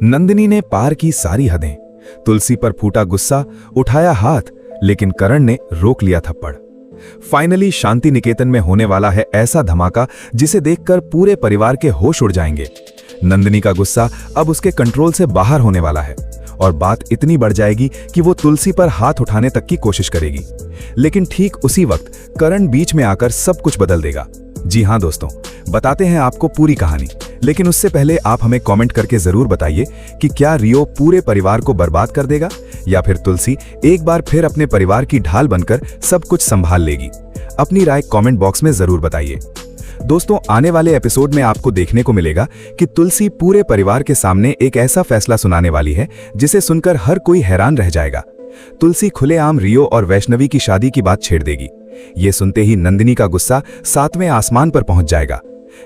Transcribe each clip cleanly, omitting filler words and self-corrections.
नंदिनी ने पार की सारी हदें। तुलसी पर फूटा गुस्सा, उठाया हाथ, लेकिन करण ने रोक लिया थप्पड़। फाइनली शांति निकेतन में होने वाला है ऐसा धमाका जिसे देखकर पूरे परिवार के होश उड़ जाएंगे। नंदिनी का गुस्सा अब उसके कंट्रोल से बाहर होने वाला है और बात इतनी बढ़ जाएगी कि वो तुलसी पर हाथ उठाने तक की कोशिश करेगी। लेकिन ठीक उसी वक्त करण बीच में आकर सब कुछ बदल देगा। जी हां दोस्तों, बताते हैं आपको पूरी कहानी, लेकिन उससे पहले आप हमें कमेंट करके जरूर बताइए कि क्या रियो पूरे परिवार को बर्बाद कर देगा या फिर तुलसी एक बार फिर अपने परिवार की ढाल बनकर सब कुछ संभाल लेगी। अपनी राय कमेंट बॉक्स में जरूर बताइए। दोस्तों, आने वाले एपिसोड में आपको देखने को मिलेगा कि तुलसी पूरे परिवार के सामने एक ऐसा फैसला सुनाने वाली है जिसे सुनकर हर कोई हैरान रह जाएगा। तुलसी खुलेआम रियो और वैष्णवी की शादी की बात छेड़ देगी। ये सुनते ही नंदिनी का गुस्सा 7वें आसमान पर पहुंच जाएगा।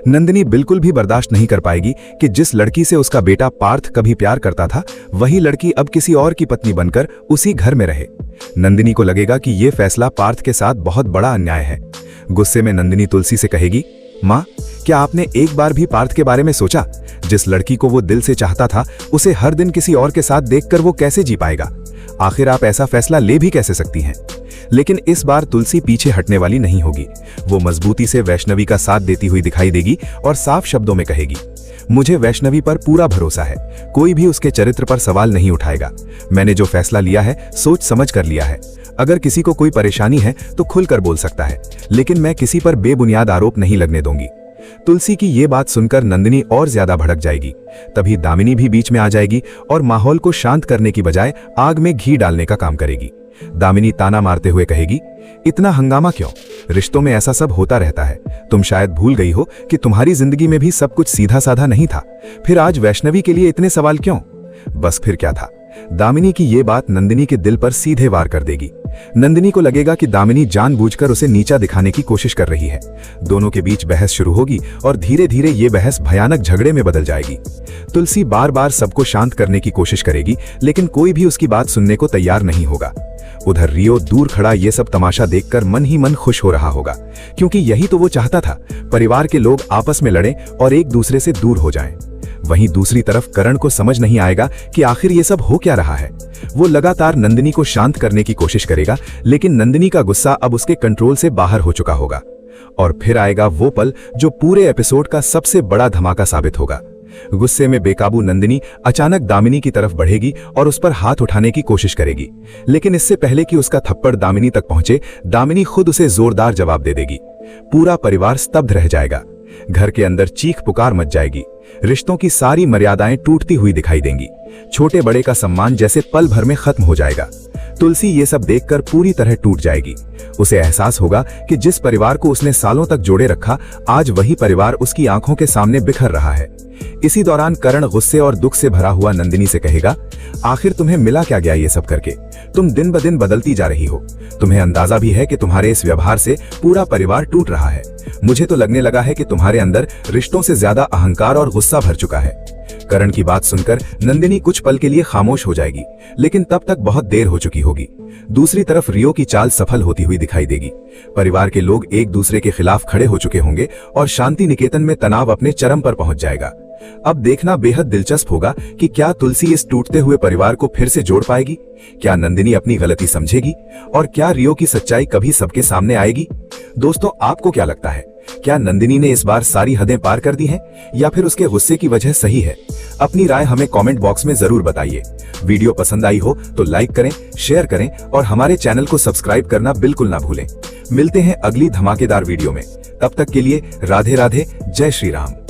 नंदिनी बिल्कुल भी बर्दाश्त नहीं कर पाएगी कि जिस लड़की से उसका बेटा पार्थ कभी प्यार करता था, वही लड़की अब किसी और की पत्नी बनकर उसी घर में रहे। नंदिनी को लगेगा कि यह फैसला पार्थ के साथ बहुत बड़ा अन्याय है। गुस्से में नंदिनी तुलसी से कहेगी, माँ, क्या आपने एक बार भी पार्थ के बारे में सोचा? जिस लड़की को वो दिल से चाहता था, उसे हर दिन किसी और के साथ देखकर वो कैसे जी पाएगा? आखिर आप ऐसा फैसला ले भी कैसे सकती हैं? लेकिन इस बार तुलसी पीछे हटने वाली नहीं होगी। वो मजबूती से वैष्णवी का साथ देती हुई दिखाई देगी और साफ शब्दों में कहेगी, मुझे वैष्णवी पर पूरा भरोसा है। कोई भी उसके चरित्र पर सवाल नहीं उठाएगा। मैंने जो फैसला लिया है सोच समझ कर लिया है। अगर किसी को कोई परेशानी है तो खुलकर बोल सकता है, लेकिन मैं किसी पर बेबुनियाद आरोप नहीं लगने दूंगी। तुलसी की ये बात सुनकर नंदिनी और ज्यादा भड़क जाएगी। तभी दामिनी भी बीच में आ जाएगी और माहौल को शांत करने की बजाय आग में घी डालने का काम करेगी। दामिनी ताना मारते हुए कहेगी, इतना हंगामा क्यों? रिश्तों में ऐसा सब होता रहता है। तुम शायद भूल गई हो कि तुम्हारी जिंदगी में भी सब कुछ सीधा साधा नहीं था। फिर आज वैष्णवी के लिए इतने सवाल क्यों? बस फिर क्या था? दामिनी की ये बात नंदिनी के दिल पर सीधे वार कर देगी। नंदिनी को लगेगा कि दामिनी जानबूझकर उसे नीचा दिखाने की कोशिश कर रही है। दोनों के बीच बहस शुरू होगी और धीरे धीरे ये बहस भयानक झगड़े में बदल जाएगी। तुलसी बार बार सबको शांत करने की कोशिश करेगी, लेकिन कोई भी उसकी बात सुनने को तैयार नहीं होगा। उधर रियो दूर खड़ा ये सब तमाशा देखकर मन ही मन खुश हो रहा होगा, क्योंकि यही तो वो चाहता था, परिवार के लोग आपस में लड़ें और एक दूसरे से दूर हो जाएं। वहीं दूसरी तरफ करण को समझ नहीं आएगा कि आखिर ये सब हो क्या रहा है। वो लगातार नंदिनी को शांत करने की कोशिश करेगा, लेकिन नंदिनी का गुस्सा अब उसके कंट्रोल से बाहर हो चुका होगा। और फिर आएगा वो पल जो पूरे एपिसोड का सबसे बड़ा धमाका साबित होगा। गुस्से में बेकाबू नंदिनी अचानक दामिनी की तरफ बढ़ेगी और उस पर हाथ उठाने की कोशिश करेगी, लेकिन इससे पहले कि उसका थप्पड़ दामिनी तक पहुंचे, दामिनी खुद उसे जोरदार जवाब दे देगी। पूरा परिवार स्तब्ध रह जाएगा। घर के अंदर चीख पुकार मच जाएगी। रिश्तों की सारी मर्यादाएं टूटती हुई दिखाई देंगी। छोटे बड़े का सम्मान जैसे पल भर में खत्म हो जाएगा। तुलसी ये सब देखकर पूरी तरह टूट जाएगी। उसे एहसास होगा कि जिस परिवार को उसने सालों तक जोड़े रखा, आज वही परिवार उसकी आंखों के सामने बिखर रहा है। इसी दौरान करण गुस्से और दुख से भरा हुआ नंदिनी से कहेगा, आखिर तुम्हें मिला क्या गया ये सब करके? तुम दिन ब दिन बदलती जा रही हो। तुम्हें अंदाजा भी है कि तुम्हारे इस व्यवहार से पूरा परिवार टूट रहा है। मुझे तो लगने लगा है कि तुम्हारे अंदर रिश्तों से ज्यादा अहंकार और गुस्सा भर चुका है। करण की बात सुनकर नंदिनी कुछ पल के लिए खामोश हो जाएगी, लेकिन तब तक बहुत देर हो चुकी होगी। दूसरी तरफ रियो की चाल सफल होती हुई दिखाई देगी। परिवार के लोग एक दूसरे के खिलाफ खड़े हो चुके होंगे और शांति निकेतन में तनाव अपने चरम पर पहुंच जाएगा। अब देखना बेहद दिलचस्प होगा कि क्या तुलसी इस टूटते हुए परिवार को फिर से जोड़ पाएगी? क्या नंदिनी अपनी गलती समझेगी? और क्या रियो की सच्चाई कभी सबके सामने आएगी? दोस्तों, आपको क्या लगता है? क्या नंदिनी ने इस बार सारी हदें पार कर दी हैं या फिर उसके गुस्से की वजह सही है? अपनी राय हमें कमेंट बॉक्स में जरूर बताइए। वीडियो पसंद आई हो तो लाइक करें, शेयर करें और हमारे चैनल को सब्सक्राइब करना बिल्कुल ना भूलें। मिलते हैं अगली धमाकेदार वीडियो में। तब तक के लिए राधे राधे, जय श्री राम।